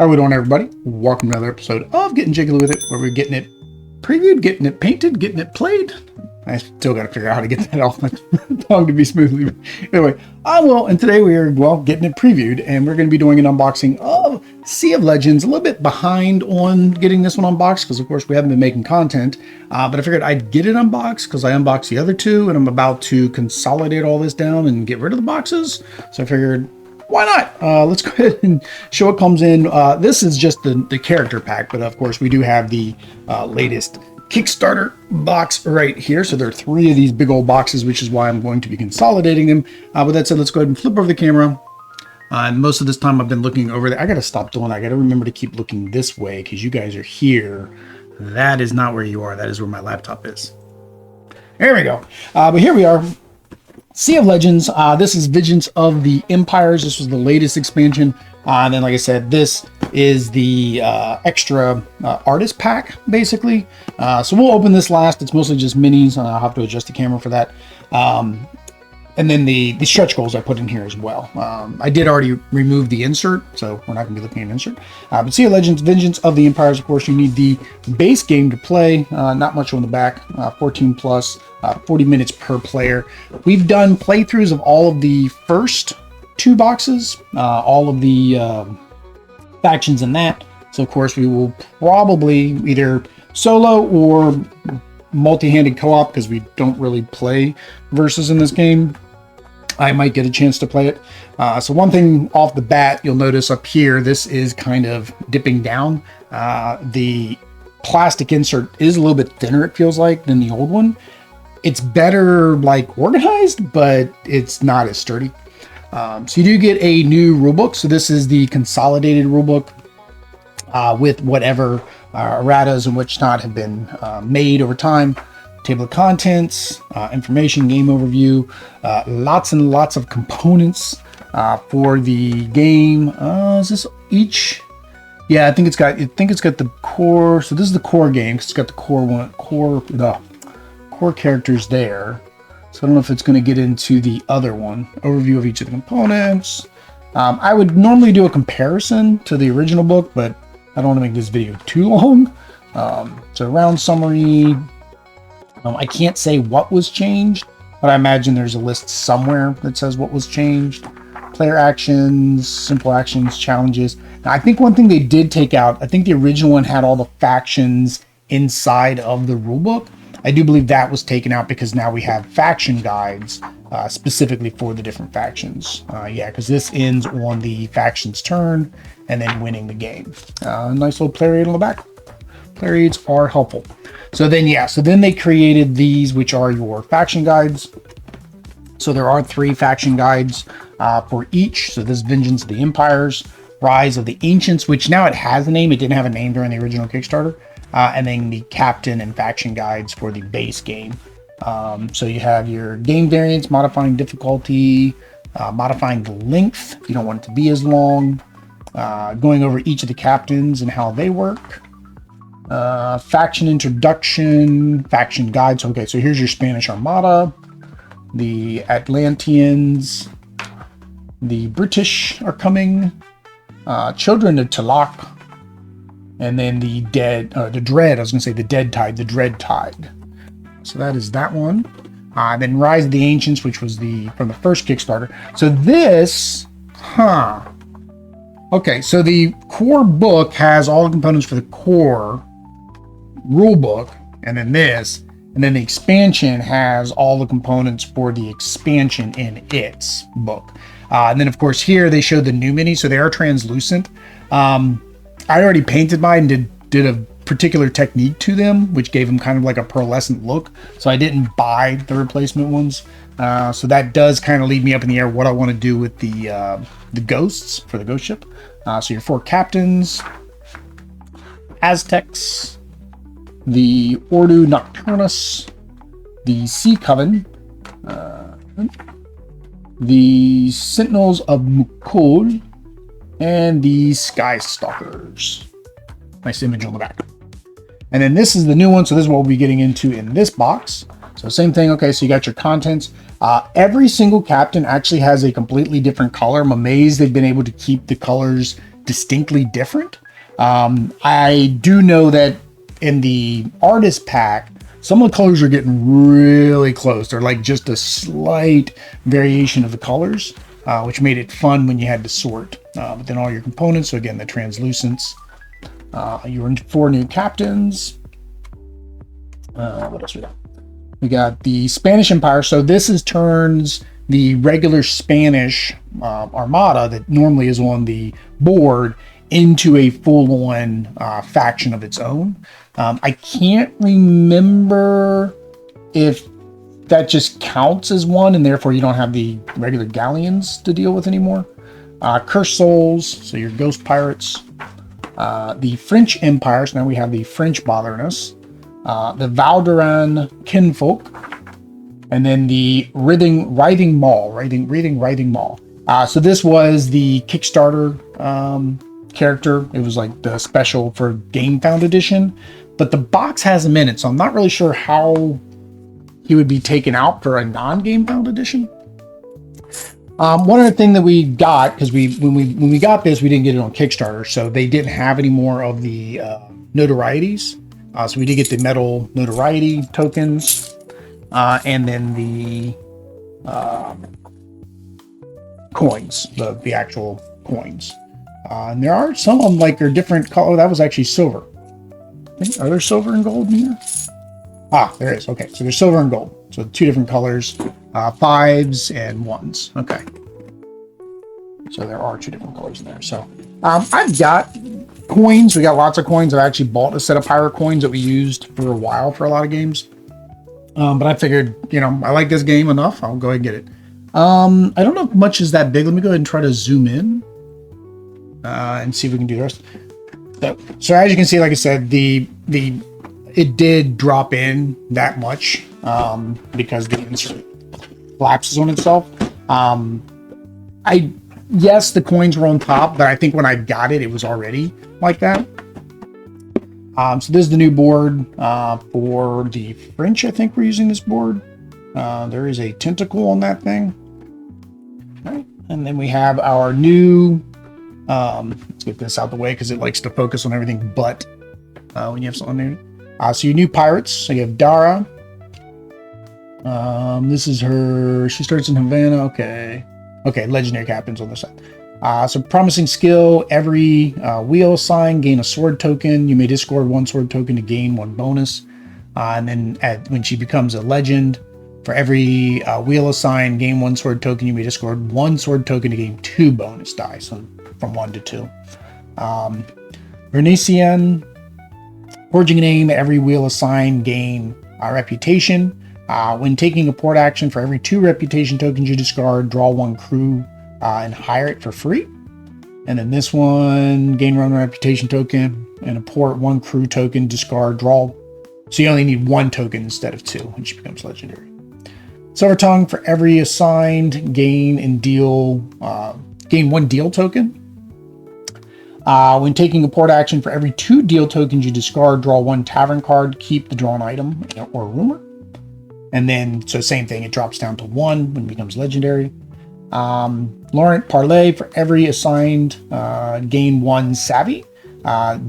How we doing, everybody? Welcome to another episode of Getting Jiggly With It, where we're getting it previewed, getting it painted, getting it played. I still got to figure out how to get that off my tongue to be smoothly. Anyway, and today we are, getting it previewed, and we're going to be doing an unboxing of Sea of Legends. A little bit behind on getting this one unboxed, because of course we haven't been making content, but I figured I'd get it unboxed, because I unboxed the other two, and I'm about to consolidate all this down and get rid of the boxes. So I figured, why not? Let's go ahead and show what comes in. This is just the character pack, but of course we do have the latest Kickstarter box right here. So there are 3 of these big old boxes, which is why I'm going to be consolidating them. With that said, let's go ahead and flip over the camera. And most of this time I've been looking over there. I got to stop doing that. I got to remember to keep looking this way because you guys are here. That is not where you are. That is where my laptop is. There we go. But here we are. Sea of Legends. This is Visions of the Empires. This was the latest expansion. And then, like I said, this is the extra artist pack, basically. So we'll open this last. It's mostly just minis. I'll have to adjust the camera for that. And then the stretch goals I put in here as well. I did already remove the insert, so we're not going to be looking at an insert. But Sea of Legends, Vengeance of the Empires, of course, you need the base game to play. Not much on the back. 14 plus, 40 minutes per player. We've done playthroughs of all of the first 2 boxes, all of the factions in that. So, of course, we will probably either solo or multi-handed co-op, because we don't really play versus in this game. I might get a chance to play it. So one thing off the bat, you'll notice up here, this is kind of dipping down. The plastic insert is a little bit thinner, it feels like, than the old one. It's better like organized, but it's not as sturdy. So you do get a new rulebook. So this is the consolidated rulebook with whatever erratas and which not have been made over time. Table of contents, information, game overview, lots and lots of components for the game. Is this each? Yeah, I think it's got the core. So this is the core game, because it's got the core characters there. So I don't know if it's going to get into the other one. Overview of each of the components. I would normally do a comparison to the original book, but I don't want to make this video too long. So round summary. I can't say what was changed, but I imagine there's a list somewhere that says what was changed. Player actions, simple actions, challenges. Now, I think one thing they did take out, I think the original one had all the factions inside of the rulebook. I do believe that was taken out because now we have faction guides specifically for the different factions. Yeah, because this ends on the faction's turn and then winning the game. Nice little player aid on the back. Player aids are helpful. So then they created these, which are your faction guides. So there are 3 faction guides for each. So this is Vengeance of the Empires, Rise of the Ancients, which now it has a name. It didn't have a name during the original Kickstarter. And then the captain and faction guides for the base game. So you have your game variants, modifying difficulty, modifying the length if you don't want it to be as long, going over each of the captains and how they work. Faction introduction, faction guides. Okay, so here's your Spanish Armada, the Atlanteans, the British are coming, Children of Talak, and then the Dread. I was going to say the Dead Tide, the Dread Tide. So that is that one. Then Rise of the Ancients, which was from the first Kickstarter. So this, okay, so the core book has all the components for the core rule book, and then this, and then the expansion has all the components for the expansion in its book. And then of course here they showed the new minis, so they are translucent. I already painted mine and did a particular technique to them, which gave them kind of like a pearlescent look. So I didn't buy the replacement ones. So that does kind of leave me up in the air what I want to do with the ghosts for the ghost ship. So your 4 captains, Aztecs, the Ordo Nocturnus, the Sea Coven, the Sentinels of Mukul, and the Sky Stalkers. Nice image on the back. And then this is the new one, so this is what we'll be getting into in this box. So same thing. Okay, so you got your contents. Every single captain actually has a completely different color. I'm amazed they've been able to keep the colors distinctly different. I do know that in the artist pack, some of the colors are getting really close. They're like just a slight variation of the colors, which made it fun when you had to sort. But then all your components, so again, the translucents, your 4 new captains. What else we got? We got the Spanish Empire. So this turns the regular Spanish armada that normally is on the board into a full-on faction of its own. I can't remember if that just counts as one and therefore you don't have the regular galleons to deal with anymore. Cursed Souls, so your ghost pirates. The French Empire, so now we have the French bothering us. The Valderan Kinfolk, and then the Writhing Maul. So this was the Kickstarter character. It was like the special for GameFound edition, but the box has him in it, so I'm not really sure how he would be taken out for a non-GameFound edition. One other thing that we got, because when we got this, we didn't get it on Kickstarter, so they didn't have any more of the notorieties. So we did get the metal notoriety tokens, and then the coins, the actual coins. And there are some of them like are different color. Oh, that was actually silver. Are there silver and gold in here? Ah, there is. Okay, so there's silver and gold. So 2 different colors, 5s and 1s. Okay. So there are 2 different colors in there. So I've got coins. We got lots of coins. I've actually bought a set of pirate coins that we used for a while for a lot of games. But I figured, I like this game enough. I'll go ahead and get it. I don't know if much is that big. Let me go ahead and try to zoom in and see if we can do the rest. So as you can see, like I said, it did drop in that much because the insert collapses on itself. Yes, the coins were on top, but I think when I got it, it was already like that. So this is the new board for the French. I think we're using this board. There is a tentacle on that thing. All right. And then we have our new, let's get this out the way because it likes to focus on everything but when you have something new. So your new pirates. So you have Dara. This is her. She starts in Havana. Okay, legendary captains on this side. So promising skill, every wheel assigned, gain a sword token. You may discard 1 sword token to gain 1 bonus. And then when she becomes a legend, for every wheel assigned, gain 1 sword token. You may discard 1 sword token to gain 2 bonus dice, so from 1 to 2. Vernician, forging a name, every wheel assigned, gain reputation. When taking a port action, for every 2 reputation tokens you discard, draw 1 crew and hire it for free. And then this one, gain 1 reputation token and a port, 1 crew token, discard, draw. So you only need 1 token instead of 2, and she becomes legendary. Silver Tongue, for every assigned, gain 1 deal token. When taking a port action, for every 2 deal tokens you discard, draw 1 tavern card, keep the drawn item or rumor. And then, so same thing, it drops down to 1 when it becomes legendary. Laurent Parley, for every assigned, gain 1 savvy.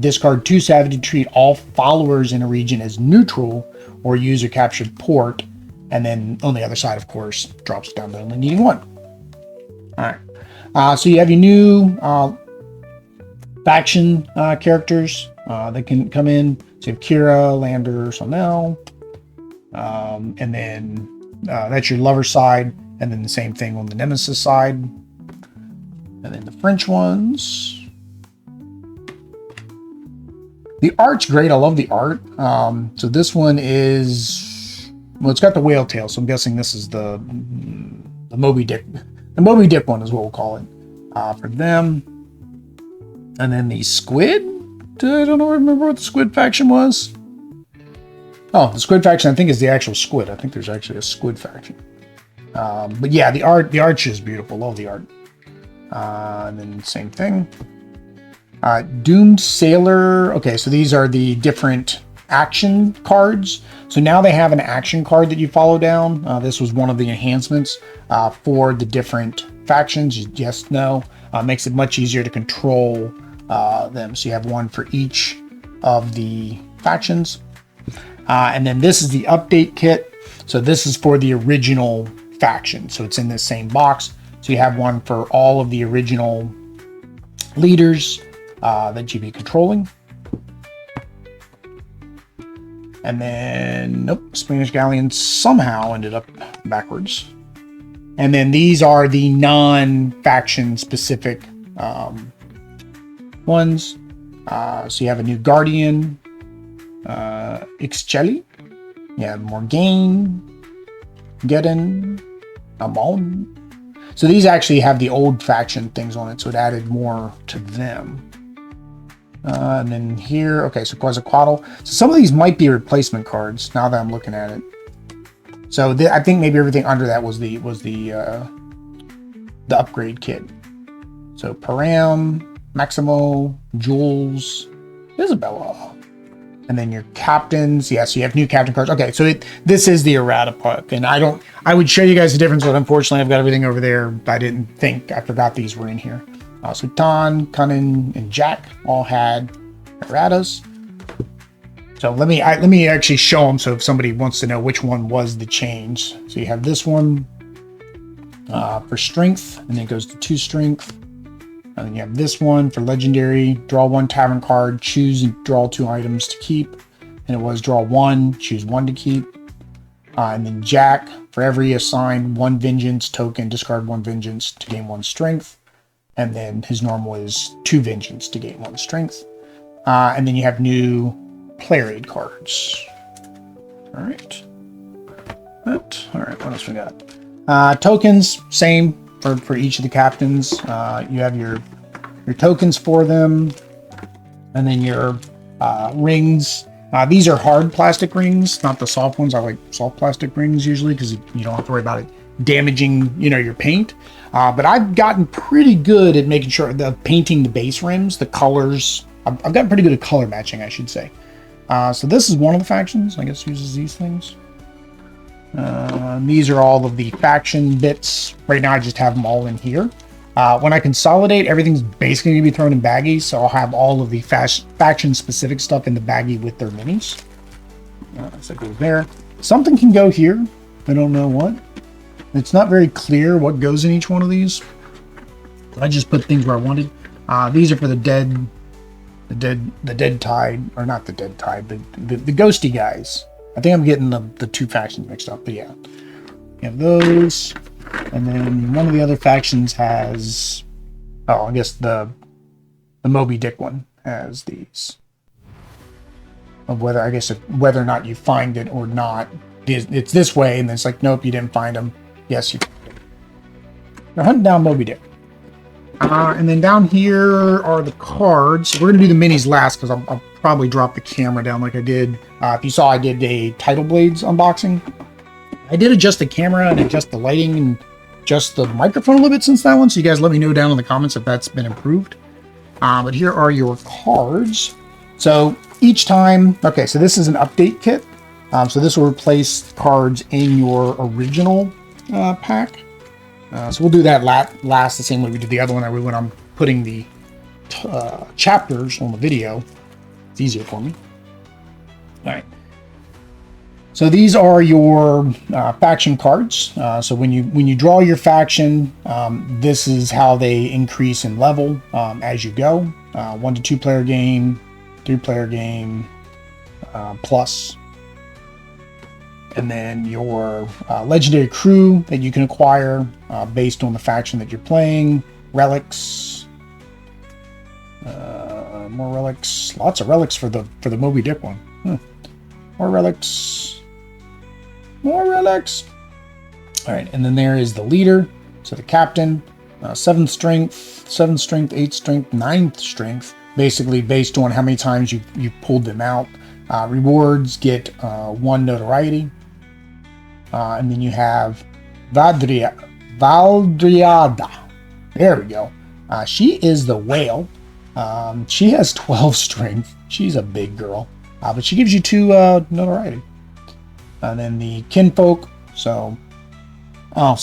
Discard 2 savvy to treat all followers in a region as neutral or use a captured port. And then on the other side, of course, drops down to only needing 1. All right. So you have your new faction characters that can come in. So you have Kira, Lander, Sonel. And then that's your lover side. And then the same thing on the Nemesis side. And then the French ones. The art's great. I love the art. So this one is... Well, it's got the whale tail, so I'm guessing this is the Moby Dick. The Moby Dick one is what we'll call it for them. And then the squid. I don't know. Remember what the squid faction was? Oh, the squid faction, I think, is the actual squid. I think there's actually a squid faction. But yeah, the art's just beautiful. Love the art. And then same thing. Doomed Sailor. Okay, so these are the different action cards. So now they have an action card that you follow down. This was one of the enhancements for the different factions. Yes, no. Makes it much easier to control them. So you have one for each of the factions. And then this is the update kit. So this is for the original faction. So it's in this same box. So you have one for all of the original leaders that you'd be controlling. And then, nope, Spanish galleon somehow ended up backwards. And then these are the non-faction specific ones. So you have a new Guardian, Ixcheli, you have Morgaine, Gedden, Amon. So these actually have the old faction things on it, so it added more to them. And then here, okay, so Quetzalcoatl. So some of these might be replacement cards now that I'm looking at it. So I think maybe everything under that was the upgrade kit. So Param, Maximo, Jules, Isabella. And then your captains. Yeah, so you have new captain cards. Okay, so this is the errata puck. And I would show you guys the difference, but unfortunately I've got everything over there. I forgot these were in here. So Tan, Cunnin, and Jack all had erratas. So let me actually show them. So if somebody wants to know which one was the change. So you have this one for strength, and then it goes to 2 strength. And then you have this one for legendary, draw 1 tavern card, choose and draw 2 items to keep. And it was draw 1, choose 1 to keep. And then Jack, for every assigned 1 vengeance token, discard 1 vengeance to gain 1 strength. And then his normal is 2 vengeance to gain 1 strength. And then you have new player aid cards. All right. All right, what else we got? Tokens, same. For each of the captains, you have your tokens for them, and then your rings. These are hard plastic rings, not the soft ones. I like soft plastic rings usually because you don't have to worry about it damaging, your paint. But I've gotten pretty good at making sure painting the base rims, the colors. I've gotten pretty good at color matching, I should say. So this is one of the factions. I guess uses these things. These are all of the faction bits. Right now I just have them all in here. When I consolidate, everything's basically going to be thrown in baggies, so I'll have all of the faction specific stuff in the baggie with their minis. So it goes there. Something can go here. I don't know what. It's not very clear what goes in each one of these. I just put things where I wanted. These are for the dead tide, or not the dead tide, but the ghosty guys. I think I'm getting the 2 factions mixed up, but yeah. You have those, and then one of the other factions has, I guess the Moby Dick one has these. Of whether or not you find it or not. It's this way, and then it's like, nope, you didn't find them. Yes, you found them. They're hunting down Moby Dick. And then down here are the cards. We're going to do the minis last because I'll probably drop the camera down like I did. If you saw, I did a Tidal Blades unboxing. I did adjust the camera and adjust the lighting and adjust the microphone a little bit since that one. So you guys let me know down in the comments if that's been improved. But here are your cards. So each time, okay, so this is an update kit. So this will replace cards in your original pack. So we'll do that last the same way we did the other one. When I'm putting the chapters on the video, it's easier for me. All right. So these are your faction cards. So when you draw your faction, this is how they increase in level as you go. 1 to 2 player game, 3 player game, plus. And then your legendary crew that you can acquire based on the faction that you're playing. Relics. More relics. Lots of relics for the Moby Dick one. More relics. More relics. All right, and then there is the leader. So the captain. 7th strength, 8th strength, 9th strength. Basically based on how many times you've pulled them out. Rewards get 1 notoriety. And then you have Valdriada. There we go. She is the whale. She has 12 strength. She's a big girl. But she gives you 2 notoriety. And then the kinfolk. So I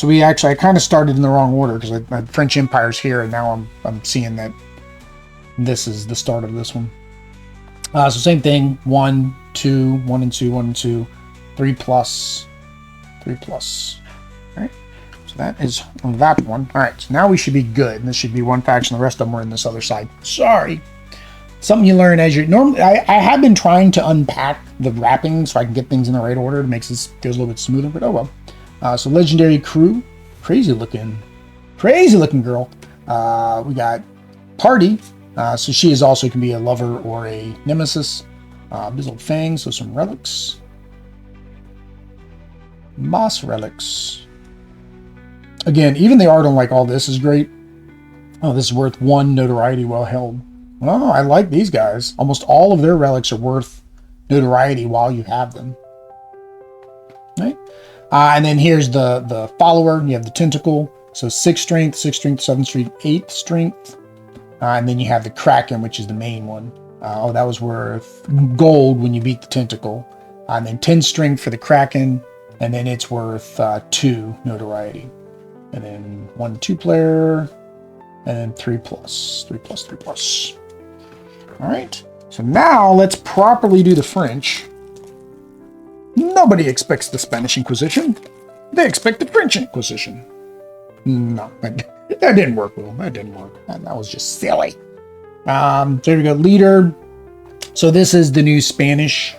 kind of started in the wrong order because I had French Empire's here, and now I'm seeing that This is the start of this one. So same thing, 1, 2, 1 and 2, 1 and 2, 3 plus, 3 plus. All right, so that is that one. All right, so now we should be good. This should be one faction. The rest of them are in this other side. Sorry. Something you learn as you're normally. I have been trying to unpack the wrapping so I can get things in the right order. It makes this goes a little bit smoother, but oh well. So legendary crew, crazy looking girl. We got party. So she is also can be a lover or a nemesis. Bizzled Fang, so some relics. Moss relics. Again, even the art on like all this is great. Oh, this is worth 1 notoriety well held. Oh, I like these guys. Almost all of their relics are worth notoriety while you have them. Right? And then here's the follower. You have the tentacle. So 6 strength, 7 strength, 8 strength. And then you have the Kraken, which is the main one. That was worth gold when you beat the tentacle. And then 10 strength for the Kraken. And then it's worth 2 notoriety. And then 1 2-player. And then 3 plus. 3 plus, 3 plus. All right. So now let's properly do the French. Nobody expects the Spanish Inquisition. They expect the French Inquisition. No, that didn't work, Will. That didn't work. That was just silly. So here we go. Leader. So this is the new Spanish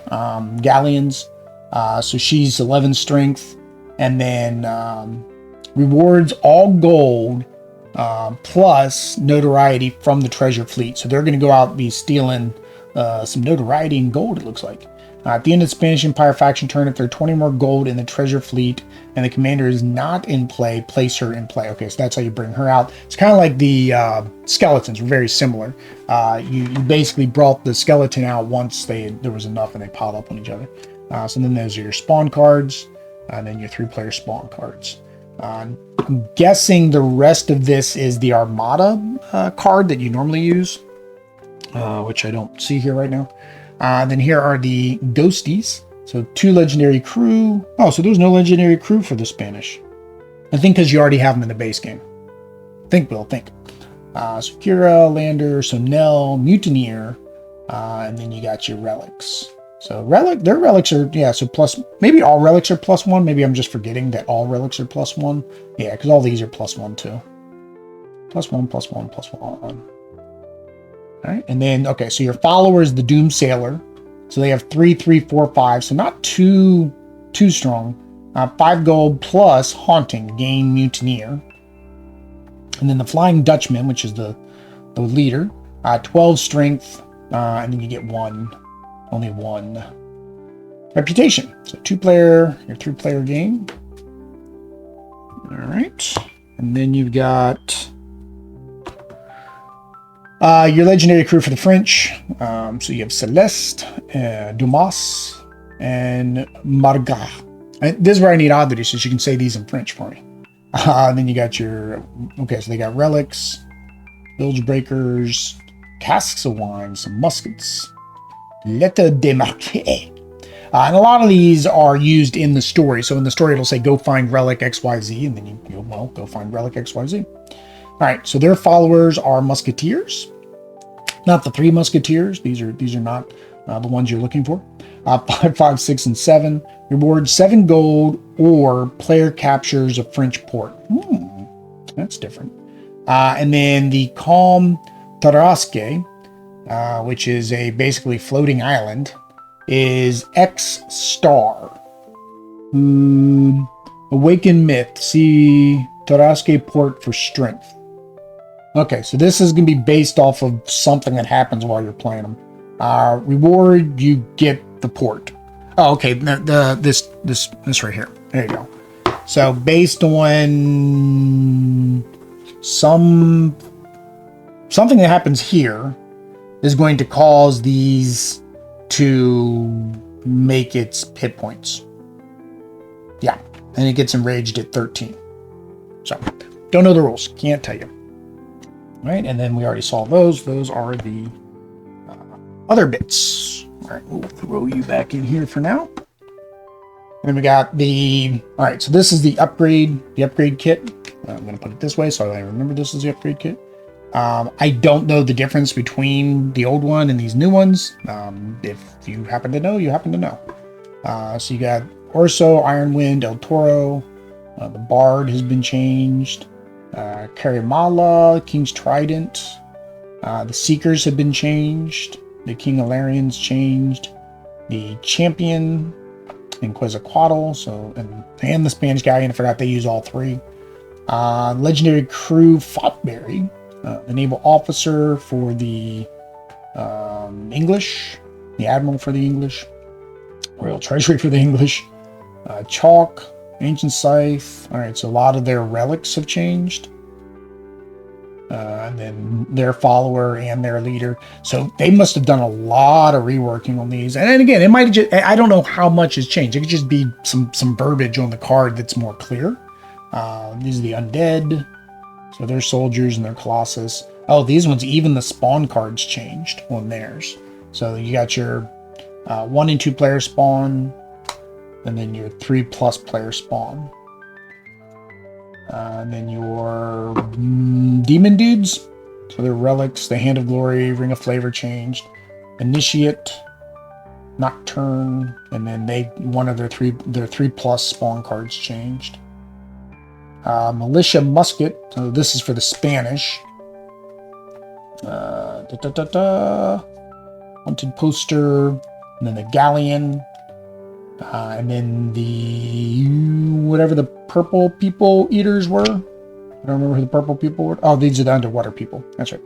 galleons. So she's 11 strength. And then rewards all gold plus notoriety from the treasure fleet. So they're going to go out and be stealing some notoriety and gold, it looks like. At the end of the Spanish Empire faction turn, if there are 20 more gold in the treasure fleet and the commander is not in play, place her in play. Okay, so that's how you bring her out. It's kind of like the skeletons were very similar. You basically brought the skeleton out once there was enough and they piled up on each other. So then those are your spawn cards, and then your 3-player spawn cards. I'm guessing the rest of this is the Armada card that you normally use, which I don't see here right now. Then here are the ghosties. So 2 legendary crew. Oh, so there's no legendary crew for the Spanish. I think because you already have them in the base game. Think, Bill, think. So Kira, Lander, Sonel, Mutineer, and then you got your relics. So their relics are, yeah, so plus, maybe all relics are +1. Maybe I'm just forgetting that all relics are +1. Yeah, because all these are +1 too. +1, +1, +1. All right, and then, okay, so your follower is the Doom Sailor. So they have 3, 3, 4, 5, so not too strong. 5 gold plus Haunting, gain Mutineer. And then the Flying Dutchman, which is the leader, 12 strength, and then you get only 1 reputation. So 2-player, your 3-player game. All right, and then you've got your legendary crew for the French. So you have Celeste, Dumas, and Marga. This is where I need oddities, so you can say these in French for me. And then you got your, okay, so they got relics, bilge breakers, casks of wine, some muskets, lettre de marque. And a lot of these are used in the story. So in the story, it'll say, go find relic XYZ, and then you go find relic XYZ. All right, so their followers are musketeers. Not the 3 musketeers. These are not the ones you're looking for. 5, 5, 6, and 7. Reward 7 gold or player captures a French port. That's different. And then the Calm Tarasque, which is a basically floating island, is X star. Awaken myth. See Tarasque port for strength. Okay, so this is going to be based off of something that happens while you're playing them. Reward, you get the port. Oh, okay, this right here. There you go. So based on something that happens here is going to cause these to make its hit points. Yeah, and it gets enraged at 13. So, don't know the rules. Can't tell you. Right, and then we already saw those. Those are the other bits. All right, we'll throw you back in here for now. And then we got the, all right, so this is the upgrade kit. I'm going to put it this way so I remember this is the upgrade kit. I don't know the difference between the old one and these new ones. If you happen to know, you happen to know. So you got Orso, Iron Wind, El Toro. The Bard has been changed. Karimala, King's Trident. The Seekers have been changed. The King Alarian's changed. The Champion and Quetzalcoatl, and the Spanish guy, and I forgot they use all three. Legendary Crew Fotberry, the Naval Officer for the English, the Admiral for the English, Royal Treasury for the English, Chalk, Ancient Scythe. All right, so a lot of their relics have changed. And then their follower and their leader. So they must have done a lot of reworking on these. And then again, it might just, I don't know how much has changed. It could just be some verbiage on the card that's more clear. These are the undead. So they're soldiers and they're colossus. Oh, these ones, even the spawn cards changed on theirs. So you got your 1 and 2 player spawn, and then your 3+ player spawn. And then your demon dudes, so they're relics, the Hand of Glory, Ring of Flavor changed, Initiate, Nocturne, and then one of their 3+ spawn cards changed. Militia Musket, so this is for the Spanish. Haunted Poster, and then the Galleon. And then the whatever the purple people eaters were. I don't remember who the purple people were. Oh, these are the underwater people. That's right.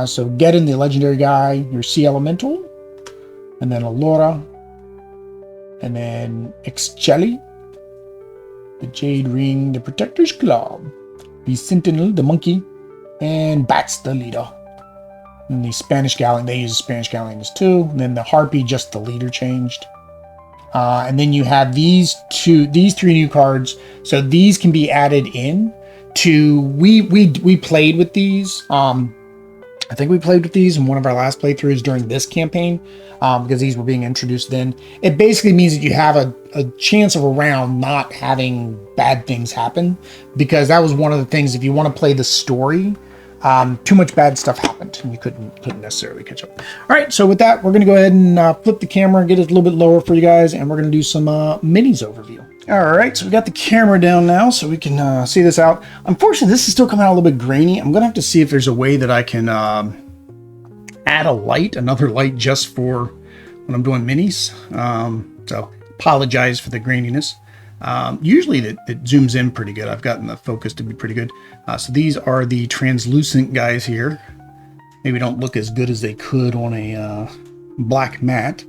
So Geddon, the legendary guy, your Sea Elemental, and then Allura, and then Excelli, the Jade Ring, the Protector's Claw, the Sentinel, the monkey, and Bats, the leader. And the Spanish Galleon, they use Spanish Galleons too. And then the Harpy, just the leader changed. And then you have these 3 new cards. So these can be added in to, we played with these. I think we played with these in one of our last playthroughs during this campaign, because these were being introduced then. It basically means that you have a chance of a round not having bad things happen, because that was one of the things, if you want to play the story, too much bad stuff happened and you couldn't necessarily catch up. All right, so with that, we're going to go ahead and flip the camera, get it a little bit lower for you guys, and we're going to do some minis overview. All right, so we got the camera down now so we can see this out. Unfortunately, this is still coming out a little bit grainy. I'm going to have to see if there's a way that I can add another light just for when I'm doing minis. So apologize for the graininess. Usually it zooms in pretty good. I've gotten the focus to be pretty good. So these are the translucent guys here. Maybe don't look as good as they could on a black mat.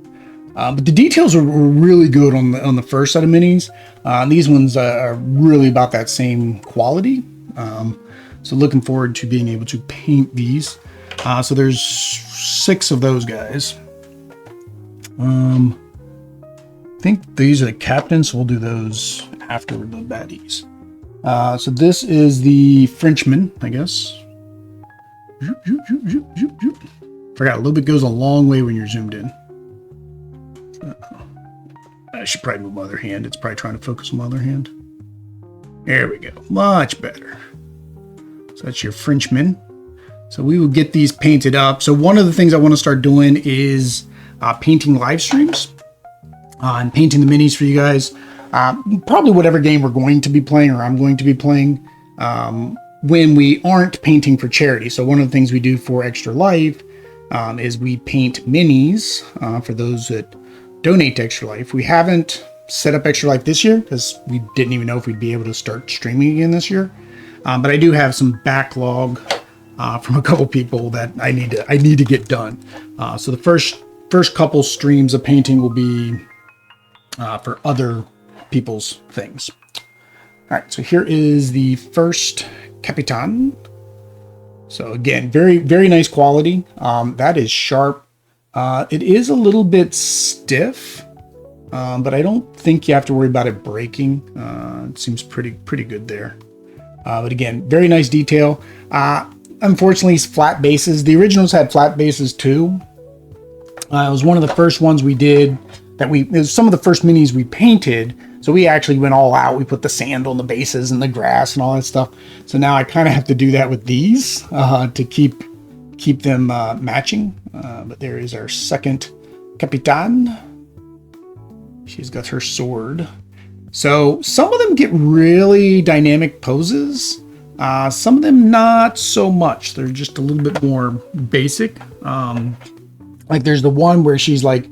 But the details are really good on the first set of minis. These ones are really about that same quality. So looking forward to being able to paint these. So there's 6 of those guys. I think these are the captains, so we'll do those after the baddies. So this is the Frenchman, I guess. Forgot, a little bit goes a long way when you're zoomed in. I should probably move my other hand. It's probably trying to focus on my other hand. There we go. Much better. So that's your Frenchman. So we will get these painted up. So one of the things I want to start doing is painting live streams. And painting the minis for you guys. Probably whatever game we're going to be playing, or I'm going to be playing, when we aren't painting for charity. So one of the things we do for Extra Life is we paint minis for those that donate to Extra Life. We haven't set up Extra Life this year because we didn't even know if we'd be able to start streaming again this year. But I do have some backlog from a couple people that I need to get done. So the first couple streams of painting will be for other people's things. All right, so here is the first Capitan. So again, very, very nice quality. That is sharp. It is a little bit stiff, but I don't think you have to worry about it breaking. It seems pretty good there. But again, very nice detail. Unfortunately, it's flat bases. The originals had flat bases too. It was one of the first ones we did it was some of the first minis we painted. So we actually went all out. We put the sand on the bases and the grass and all that stuff. So now I kind of have to do that with these to keep them matching. But there is our second Capitan. She's got her sword. So some of them get really dynamic poses. Some of them not so much. They're just a little bit more basic. Like there's the one where she's like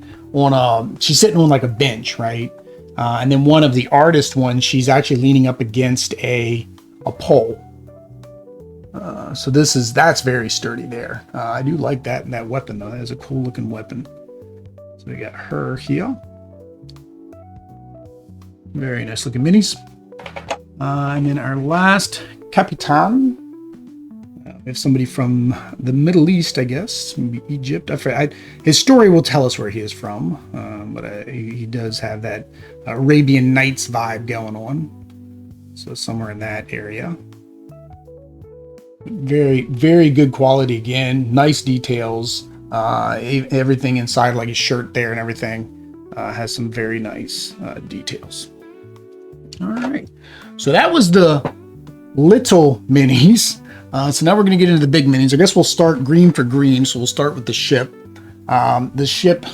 she's sitting on like a bench, right? And then one of the artist ones, she's actually leaning up against a pole. So that's very sturdy there. I do like that weapon though. That is a cool looking weapon. So we got her here. Very nice looking minis. And then our last Capitan. We have somebody from the Middle East, I guess, maybe Egypt. His story will tell us where he is from, but he does have that Arabian Nights vibe going on. So somewhere in that area. Very, very good quality again. Nice details. Everything inside, like his shirt there and everything, has some very nice details. All right. So that was the little minis. So now we're going to get into the big minis. I guess we'll start green for green. So we'll start with the ship. The ship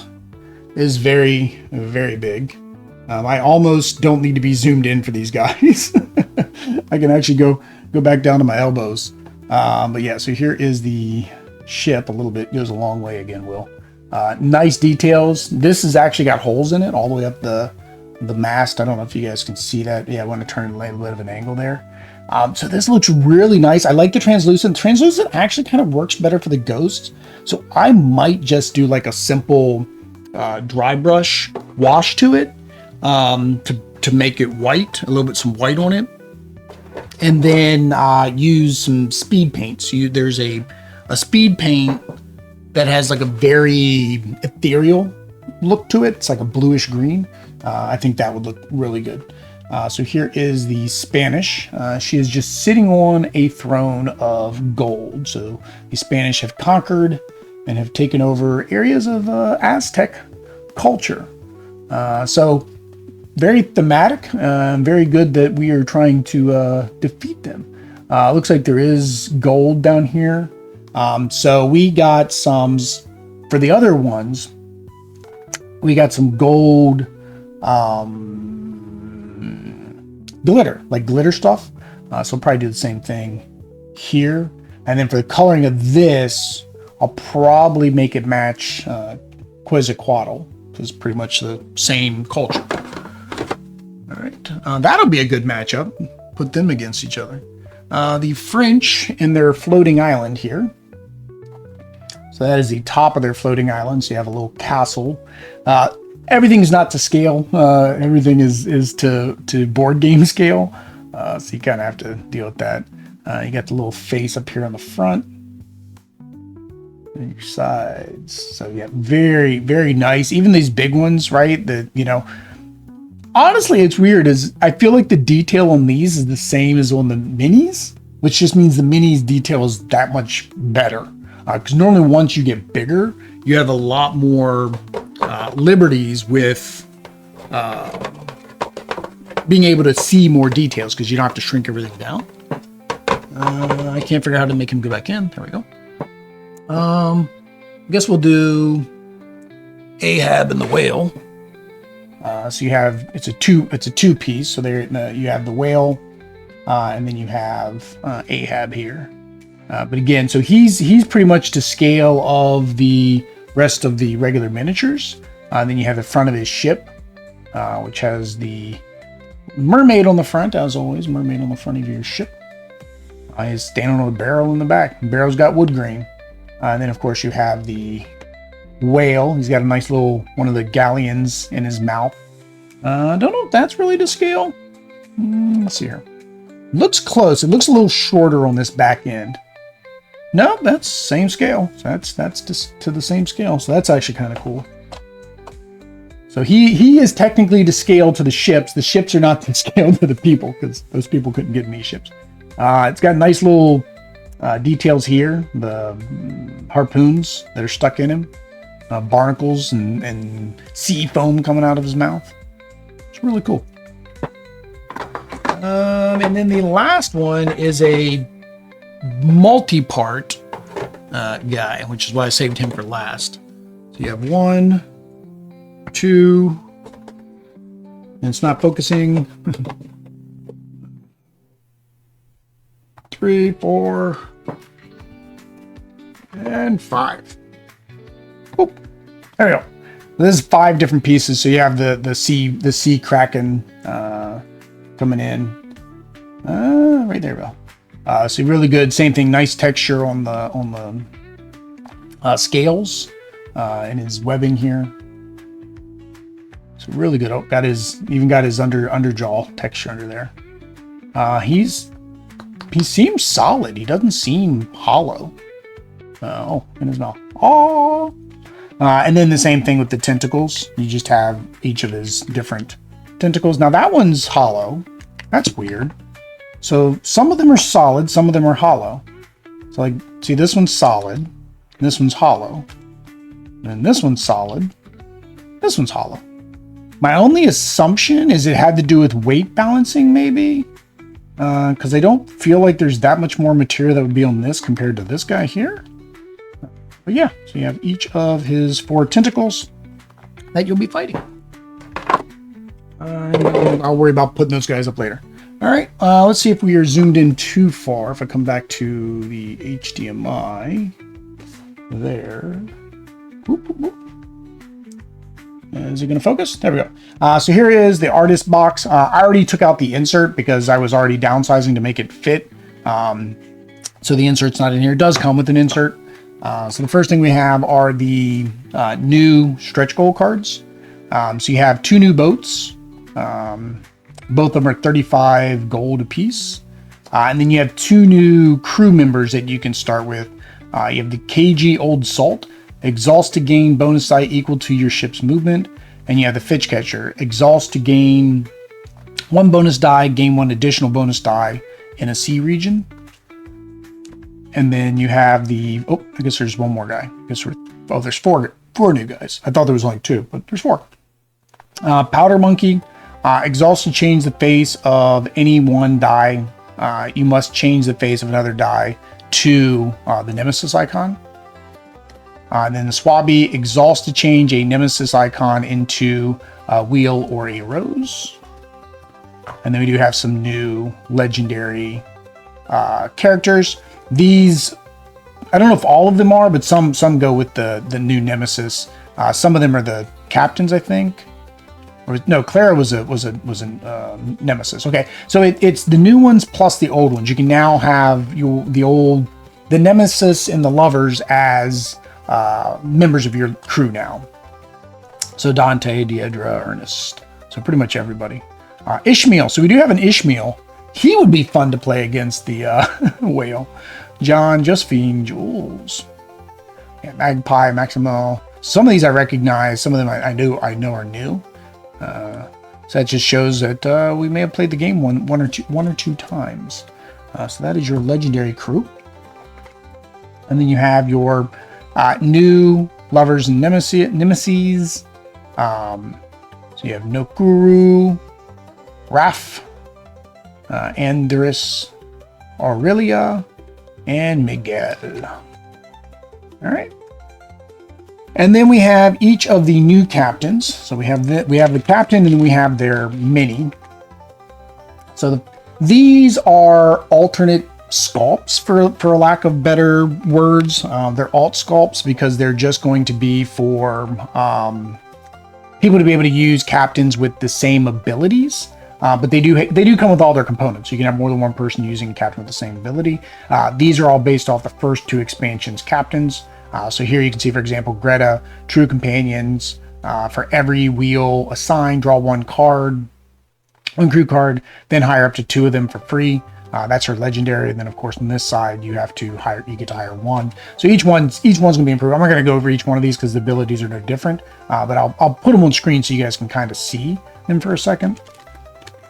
is very, very big. I almost don't need to be zoomed in for these guys. I can actually go back down to my elbows. But yeah, so here is the ship. A little bit goes a long way again, Will. Nice details. This has actually got holes in it all the way up the mast. I don't know if you guys can see that. Yeah, I want to turn a little bit of an angle there. So this looks really nice. I like the translucent. Translucent actually kind of works better for the ghosts. So I might just do like a simple dry brush wash to it to make it white, a little bit some white on it. And then use some speed paints. There's a speed paint that has like a very ethereal look to it. It's like a bluish green. I think that would look really good. So here is the Spanish. She is just sitting on a throne of gold. So the Spanish have conquered and have taken over areas of Aztec culture. So very thematic, very good that we are trying to defeat them. Looks like there is gold down here. So we got some, for the other ones, we got some gold glitter, like glitter stuff. So I'll probably do the same thing here. And then for the coloring of this, I'll probably make it match Quetzalcoatl, because it's pretty much the same culture. All right, that'll be a good matchup. Put them against each other. The French in their floating island here. So that is the top of their floating island. So you have a little castle. Everything's not to scale. Everything is to board game scale. So you kind of have to deal with that. You got the little face up here on the front. And your sides. So yeah, very, very nice. Even these big ones, right? Honestly, it's weird. I feel like the detail on these is the same as on the minis, which just means the minis detail is that much better. Because normally once you get bigger, you have a lot more liberties with being able to see more details because you don't have to shrink everything down. I can't figure out how to make him go back in. There we go. I guess we'll do Ahab and the whale. So you have it's a two piece. So there you have the whale, and then you have Ahab here. But again, so he's pretty much to scale of the rest of the regular miniatures. Then you have the front of his ship, which has the mermaid on the front, as always. Mermaid on the front of your ship. He's standing on a barrel in the back. The barrel's got wood grain. And then, of course, you have the whale. He's got a nice little one of the galleons in his mouth. I don't know if that's really to scale. Let's see here. Looks close. It looks a little shorter on this back end. No, that's same scale. So that's just to the same scale. So that's actually kind of cool. So he is technically to scale to the ships. The ships are not to scale to the people because those people couldn't get in these ships. It's got nice little details here. The harpoons that are stuck in him. Barnacles and sea foam coming out of his mouth. It's really cool. And then the last one is a multi-part guy, which is why I saved him for last. So you have 1, 2, and it's not focusing. 3, 4, and 5. Oop. There we go. This is 5 different pieces. So you have the sea Kraken coming in. Right there we go. So really good. Same thing. Nice texture on the scales and his webbing here. So really good. Oh, even got his underjaw texture under there. He seems solid. He doesn't seem hollow. Oh, in his mouth. Oh. And then the same thing with the tentacles. You just have each of his different tentacles. Now that one's hollow. That's weird. So some of them are solid, some of them are hollow. So like, see, this one's solid, this one's hollow, and this one's solid, this one's hollow. My only assumption is it had to do with weight balancing, maybe, because I don't feel like there's that much more material that would be on this compared to this guy here. But yeah, so you have each of his 4 tentacles that you'll be fighting. I'll worry about putting those guys up later. All right, let's see if we are zoomed in too far. If I come back to the HDMI, there. Whoop, whoop, whoop. Is it going to focus? There we go. So here is the artist box. I already took out the insert because I was already downsizing to make it fit. So the insert's not in here. It does come with an insert. So the first thing we have are the new stretch goal cards. So you have 2 new boats. Both of them are 35 gold apiece. And then you have 2 new crew members that you can start with. You have the KG Old Salt, exhaust to gain bonus die equal to your ship's movement. And you have the Fish Catcher, exhaust to gain 1 bonus die, gain 1 additional bonus die in a sea region. And then you have the, oh, I guess there's one more guy. There's four new guys. I thought there was only 2, but there's 4. Powder Monkey, exhaust to change the face of any 1 die. You must change the face of another die to the Nemesis icon. And then the Swabby, exhaust to change a Nemesis icon into a wheel or a rose. And then we do have some new legendary characters. These, I don't know if all of them are, but some go with the new Nemesis. Some of them are the captains, I think. Or no, Clara was a Nemesis. Okay, so it's the new ones plus the old ones. You can now have the Nemesis and the lovers as members of your crew now. So Dante, Deidre, Ernest. So pretty much everybody. Ishmael. So we do have an Ishmael. He would be fun to play against the whale. John, Josephine, Jules, yeah, Magpie, Maximo. Some of these I recognize. Some of them I know are new. So that just shows that we may have played the game one or two times. So that is your legendary crew. And then you have your new lovers and nemesis. So you have Nokuru, Raph, Andrus, Aurelia, and Miguel. All right. And then we have each of the new captains. So we have the captain, and then we have their mini. So these are alternate sculpts, for lack of better words. They're alt sculpts because they're just going to be for people to be able to use captains with the same abilities. But they do come with all their components. You can have more than one person using a captain with the same ability. These are all based off the first 2 expansions captains. So here you can see, for example, Greta, True Companions. For every wheel assigned, draw 1 card, 1 crew card, then hire up to 2 of them for free. That's her legendary. And then of course on this side you get to hire 1. So each one's gonna be improved. I'm not gonna go over each one of these because the abilities are no different. But I'll put them on screen so you guys can kind of see them for a second.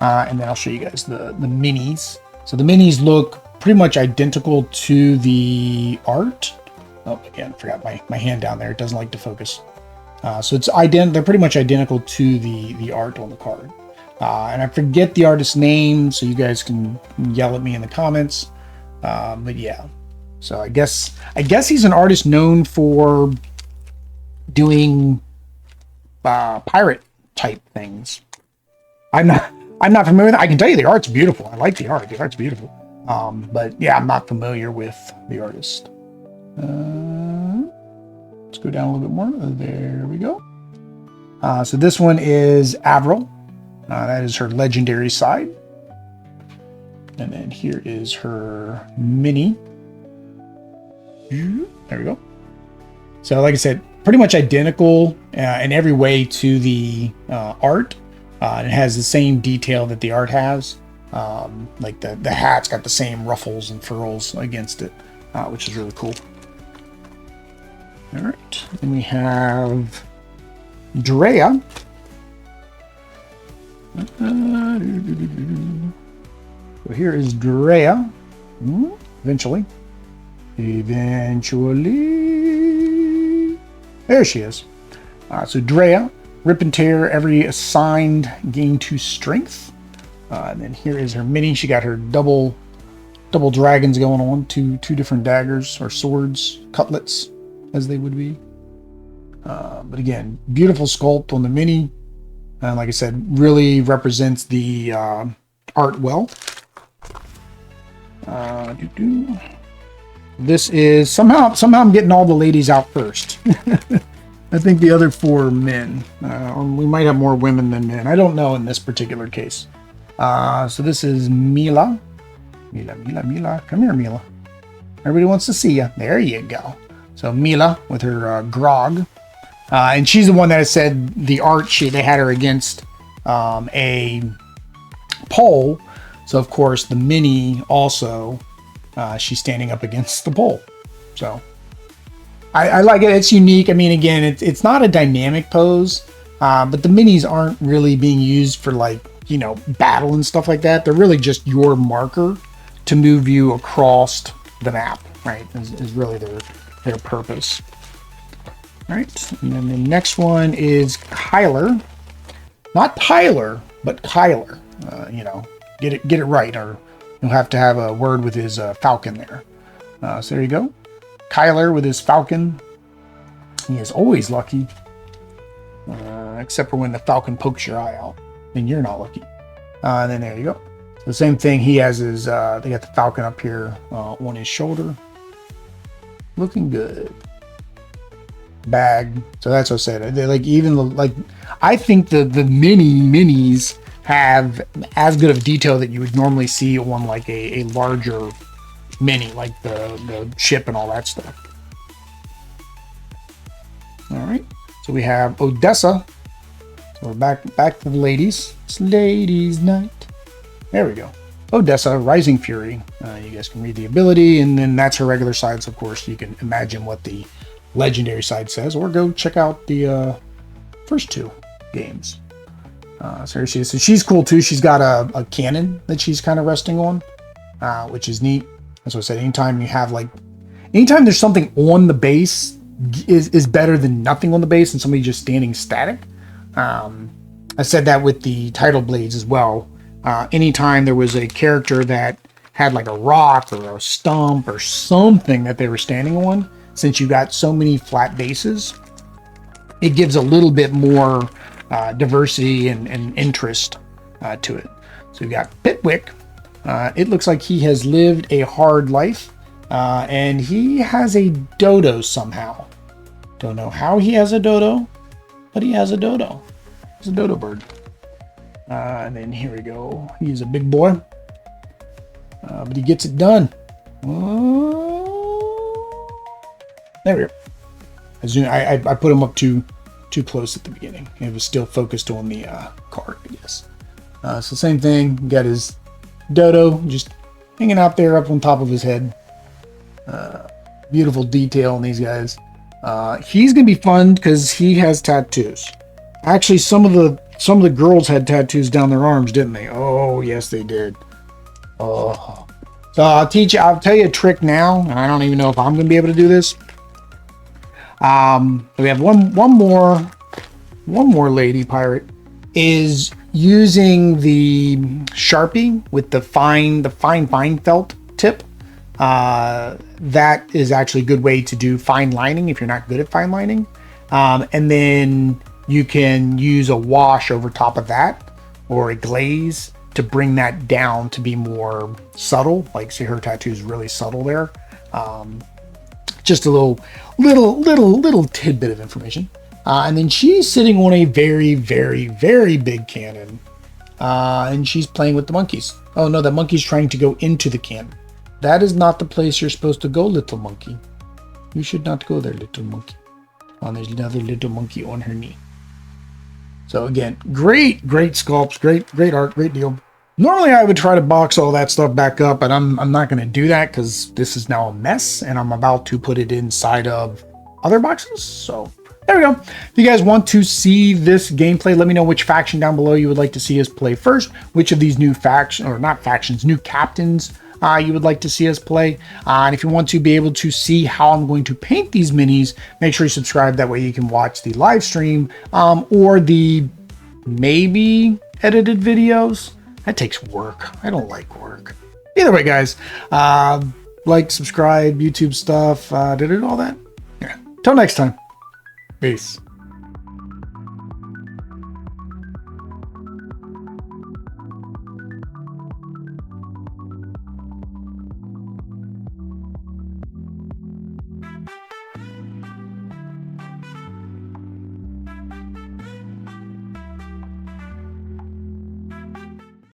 And then I'll show you guys the minis. So the minis look pretty much identical to the art. Oh, again, forgot my hand down there. It doesn't like to focus. So they're pretty much identical to the art on the card. And I forget the artist's name, so you guys can yell at me in the comments. But yeah, so I guess he's an artist known for doing pirate type things. I'm not familiar with it. I can tell you the art's beautiful. I like the art. The art's beautiful. But yeah, I'm not familiar with the artist. Let's go down a little bit more. There we go. So this one is Avril. That is her legendary side. And then here is her mini. There we go. So like I said, pretty much identical in every way to the art. It has the same detail that the art has. Like the hat's got the same ruffles and furls against it, which is really cool. All right, then we have Drea. So here is Drea. Eventually. There she is. So Drea, rip and tear every assigned gain 2 strength. And then here is her mini. She got her double dragons going on, two different daggers or swords, cutlets as they would be. But again, beautiful sculpt on the mini. And like I said, really represents the art well. This is somehow I'm getting all the ladies out first. I think the other 4 are men. We might have more women than men. I don't know in this particular case. So this is Mila. Mila. Come here, Mila. Everybody wants to see you. There you go. So Mila with her grog. And she's the one that said the art sheet, they had her against a pole. So of course the mini also, she's standing up against the pole. So I like it. It's unique. I mean, again, it's not a dynamic pose, but the minis aren't really being used for like, you know, battle and stuff like that. They're really just your marker to move you across the map, right? Is really their purpose. All right, and then the next one is Kyler. Not Tyler, but Kyler. You know, get it right, or you'll have to have a word with his falcon there. So there you go. Kyler with his falcon. He is always lucky, except for when the falcon pokes your eye out, then you're not lucky. And then there you go. So the same thing. He has his. They got the falcon up here on his shoulder, looking good. Bag. So that's what I said. They like even like I think the minis have as good of detail that you would normally see on like a larger mini, like the ship and all that stuff. All right. So we have Odessa. So we're back to the ladies. It's ladies' night. There we go. Odessa, Rising Fury. You guys can read the ability, and then that's her regular side. So of course you can imagine what the legendary side says, or go check out the first 2 games. So here she is. So she's cool too. She's got a cannon that she's kind of resting on, which is neat. That's what I said. Anytime there's something on the base is better than nothing on the base and somebody just standing static. I said that with the title blades as well. Anytime there was a character that had like a rock or a stump or something that they were standing on, since you got so many flat bases, it gives a little bit more diversity and interest to it. So we've got Pitwick. It looks like he has lived a hard life, and he has a dodo somehow. Don't know how he has a dodo, but he has a dodo. It's a dodo bird. And then here we go. He's a big boy, but he gets it done. There we go. I put him up too close at the beginning. It was still focused on the card, I guess. So same thing. Got his dodo just hanging out there up on top of his head. Beautiful detail on these guys. He's gonna be fun because he has tattoos. Actually, some of the girls had tattoos down their arms, didn't they? Oh yes, they did. Oh. So I'll tell you a trick now, and I don't even know if I'm gonna be able to do this. We have one more lady pirate. Is using the Sharpie with the fine felt tip, that is actually a good way to do fine lining if you're not good at fine lining. And then you can use a wash over top of that, or a glaze, to bring that down to be more subtle. Like, see, her tattoo is really subtle there. Just a little tidbit of information. And then she's sitting on a very, very, very big cannon. And she's playing with the monkeys. Oh no, the monkey's trying to go into the cannon. That is not the place you're supposed to go, little monkey. You should not go there, little monkey. Oh, there's another little monkey on her knee. So again, great sculpts, great art, great deal. Normally I would try to box all that stuff back up, but I'm not going to do that because this is now a mess and I'm about to put it inside of other boxes. So there we go. If you guys want to see this gameplay, let me know which faction down below you would like to see us play first, which of these new new captains you would like to see us play. And if you want to be able to see how I'm going to paint these minis, make sure you subscribe. That way you can watch the live stream or the maybe edited videos. That takes work. I don't like work. Either way, guys, like, subscribe, YouTube stuff, did it all that? Yeah. Till next time. Peace.